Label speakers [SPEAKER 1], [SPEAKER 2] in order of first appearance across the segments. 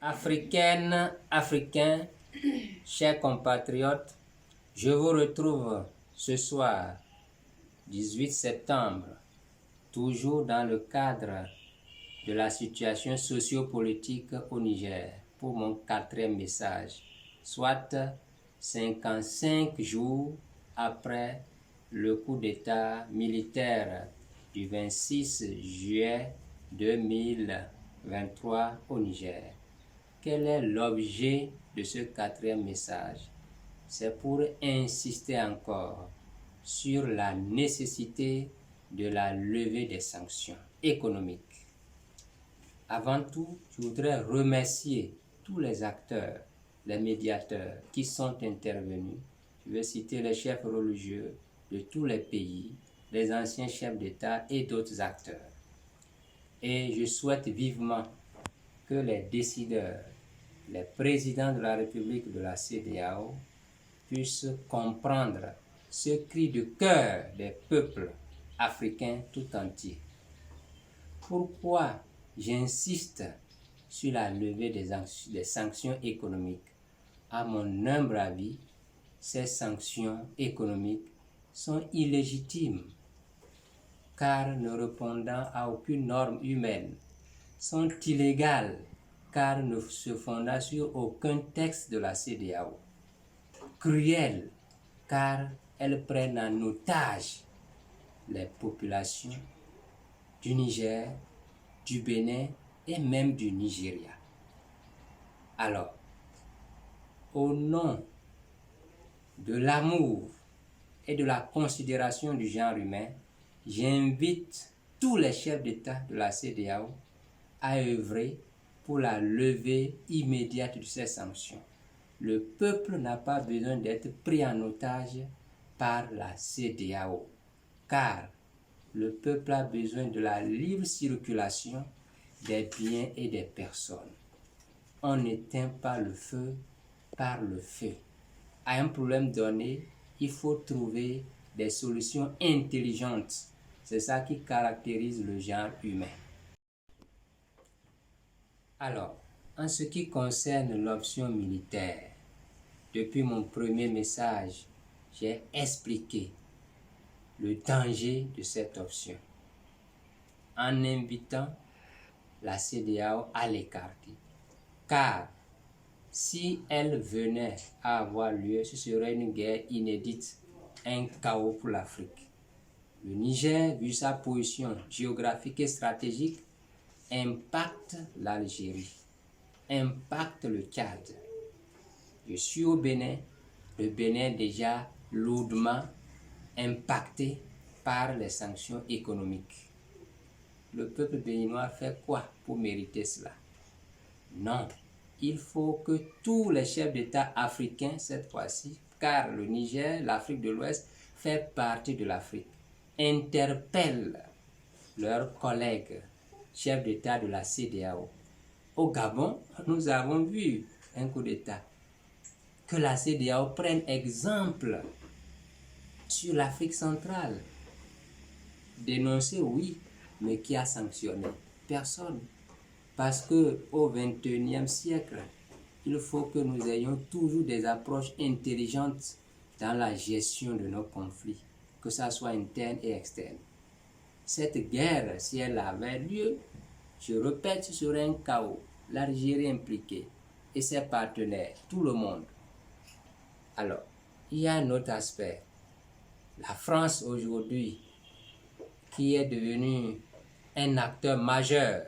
[SPEAKER 1] Africaines, Africains, chers compatriotes, je vous retrouve ce soir, 18 septembre, toujours dans le cadre de la situation sociopolitique au Niger, pour mon 4e message, soit 55 jours après le coup d'État militaire du 26 juillet 2023 au Niger. Quel est l'objet de ce 4e message? C'est pour insister encore sur la nécessité de la levée des sanctions économiques. Avant tout, je voudrais remercier tous les acteurs, les médiateurs qui sont intervenus. Je vais citer les chefs religieux de tous les pays, les anciens chefs d'État et d'autres acteurs. Et je souhaite vivement que les décideurs, les présidents de la République de la CEDEAO puissent comprendre ce cri de cœur des peuples africains tout entiers. Pourquoi j'insiste sur la levée des sanctions économiques? À mon humble avis, ces sanctions économiques sont illégitimes car ne répondant à aucune norme humaine, sont illégales car ne se fondant sur aucun texte de la CEDEAO, cruelles car elles prennent en otage les populations du Niger, du Bénin et même du Nigeria. Alors, au nom de l'amour et de la considération du genre humain, j'invite tous les chefs d'État de la CEDEAO à œuvrer pour la levée immédiate de ces sanctions. Le peuple n'a pas besoin d'être pris en otage par la CEDEAO, car le peuple a besoin de la libre circulation des biens et des personnes. On n'éteint pas le feu par le feu. À un problème donné, il faut trouver des solutions intelligentes. C'est ça qui caractérise le genre humain. Alors, en ce qui concerne l'option militaire, depuis mon premier message, j'ai expliqué le danger de cette option en invitant la CEDEAO à l'écarter. Car si elle venait à avoir lieu, ce serait une guerre inédite, un chaos pour l'Afrique. Le Niger, vu sa position géographique et stratégique, impacte l'Algérie, impacte le Tchad. Je suis au Bénin, le Bénin est déjà lourdement impacté par les sanctions économiques. Le peuple béninois fait quoi pour mériter cela? Non, il faut que tous les chefs d'État africains, cette fois-ci, car le Niger, l'Afrique de l'Ouest, fait partie de l'Afrique, interpellent leurs collègues chefs d'État de la CEDEAO. Au Gabon, nous avons vu un coup d'État. Que la CEDEAO prenne exemple sur l'Afrique centrale. Dénoncer, oui, mais qui a sanctionné? Personne. Parce qu'au XXIe siècle, il faut que nous ayons toujours des approches intelligentes dans la gestion de nos conflits, que ce soit interne et externe. Cette guerre, si elle avait lieu, je répète, ce serait un chaos. L'Algérie impliquée et ses partenaires, tout le monde. Alors, il y a un autre aspect. La France aujourd'hui, qui est devenue un acteur majeur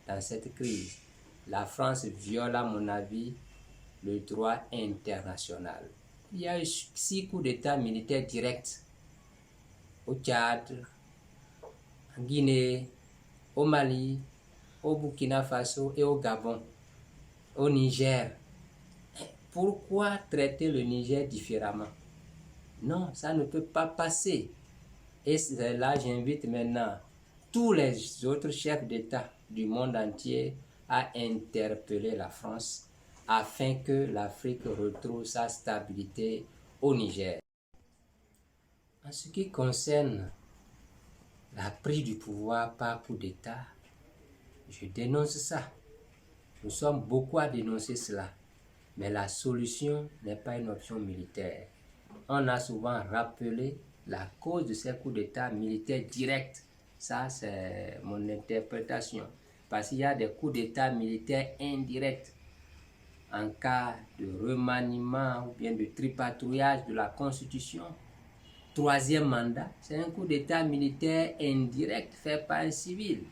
[SPEAKER 1] dans cette crise, la France viole, à mon avis, le droit international. Il y a eu 6 coups d'État militaires directs au Tchad, en Guinée, au Mali, au Burkina Faso et au Gabon, au Niger. Pourquoi traiter le Niger différemment? Non, ça ne peut pas passer. Et c'est là j'invite maintenant tous les autres chefs d'État du monde entier à interpeller la France afin que l'Afrique retrouve sa stabilité au Niger. En ce qui concerne la prise du pouvoir par coup d'État, je dénonce ça. Nous sommes beaucoup à dénoncer cela. Mais la solution n'est pas une option militaire. On a souvent rappelé la cause de ces coups d'État militaires directs. Ça, c'est mon interprétation. Parce qu'il y a des coups d'État militaires indirects. En cas de remaniement ou bien de tripatouillage de la Constitution, troisième mandat, c'est un coup d'État militaire indirect fait par un civil.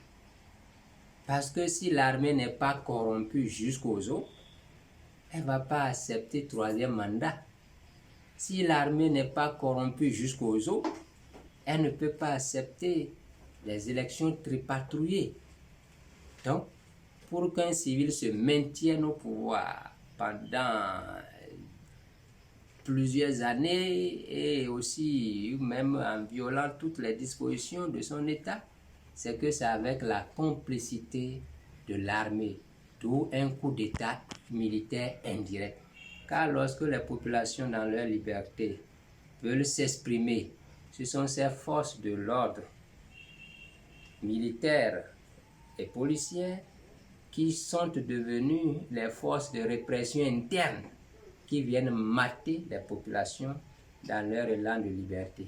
[SPEAKER 1] Parce que si l'armée n'est pas corrompue jusqu'aux os, elle ne va pas accepter troisième mandat. Si l'armée n'est pas corrompue jusqu'aux os, elle ne peut pas accepter les élections tripatouillées. Donc, pour qu'un civil se maintienne au pouvoir pendant plusieurs années et aussi même en violant toutes les dispositions de son État, c'est que c'est avec la complicité de l'armée, d'où un coup d'État militaire indirect. Car lorsque les populations dans leur liberté veulent s'exprimer, ce sont ces forces de l'ordre militaires et policières qui sont devenues les forces de répression interne qui viennent mater les populations dans leur élan de liberté.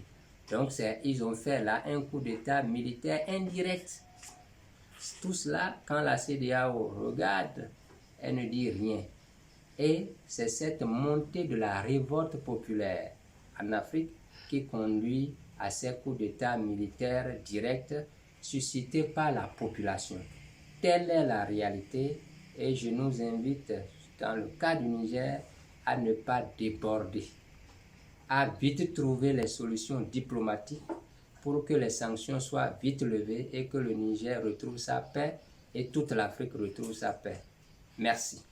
[SPEAKER 1] Donc ils ont fait là un coup d'État militaire indirect. Tout cela, quand la CEDEAO regarde, elle ne dit rien. Et c'est cette montée de la révolte populaire en Afrique qui conduit à ces coups d'État militaires directs suscités par la population. Telle est la réalité et je nous invite, dans le cas du Niger, à ne pas déborder, à vite trouver les solutions diplomatiques pour que les sanctions soient vite levées et que le Niger retrouve sa paix et toute l'Afrique retrouve sa paix. Merci.